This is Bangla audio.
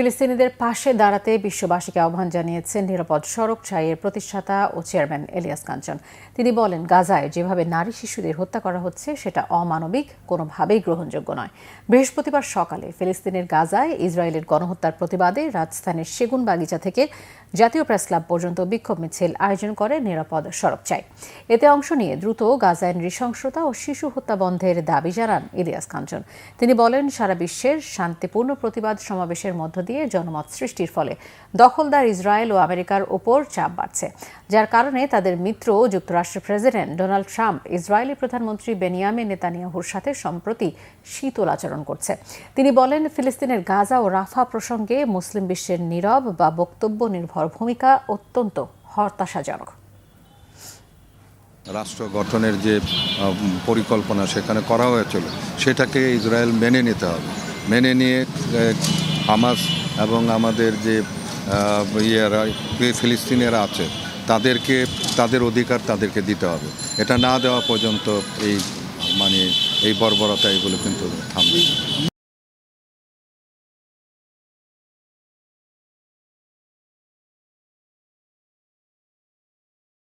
ফিলিস্তিনিদের পাশে দাঁড়াতে বিশ্ববাসীকে আহ্বান জানিয়েছেন নিরাপদ সড়ক ছাইয়ের প্রতিষ্ঠাতা ও চেয়ারম্যান ইলিয়াস কাঞ্চন। তিনি বলেন, গাজায় যেভাবে নারী শিশুদের হত্যা করা হচ্ছে সেটা অমানবিক, কোনোভাবেই গ্রহণযোগ্য নয়। বৃহস্পতিবার সকালে ফিলিস্তিনের গাজায় ইসরায়েলের গণহত্যার প্রতিবাদে রাজধানীর সেগুন বাগিচা থেকে জাতীয় প্রেস ক্লাব পর্যন্ত বিক্ষোভ মিছিল আয়োজন করে নিরাপদ সড়ক চাই। এতে অংশ নিয়ে দ্রুত গাজায় নৃশংসতা ও শিশু হত্যা বন্ধের দাবি জানান ইলিয়াস কাঞ্চন। তিনি বলেন, সারা বিশ্বের শান্তিপূর্ণ প্রতিবাদ সমাবেশের মধ্য দিয়ে জনমত সৃষ্টির ফলে দখলদার ইসরায়েল ও আমেরিকার ওপর চাপ বাড়ছে, যার কারণে তাদের মিত্র যুক্তরাষ্ট্রের প্রেসিডেন্ট ডোনাল্ড ট্রাম্প ইসরায়েলি প্রধানমন্ত্রী বেনিয়ামিন নেতানিয়াহুর সাথে সম্প্রতি শীতল আচরণ করছে। তিনি বলেন, ফিলিস্তিনের গাজা ও রাফা প্রসঙ্গে মুসলিম বিশ্বের নীরব বা বক্তব্য নির্ভর ভূমিকা অত্যন্ত হতাশাজনক। রাষ্ট্র গঠনের যে পরিকল্পনা সেখানে করা হয়েছিল সেটাকে ইসরায়েল মেনে নিতে হবে। মেনে নিয়ে হামাস এবং আমাদের যে ফিলিস্তিনিরা আছে তাদেরকে তাদের অধিকার তাদেরকে দিতে হবে। এটা না দেওয়া পর্যন্ত এই বর্বরতা এগুলো কিন্তু থামবে।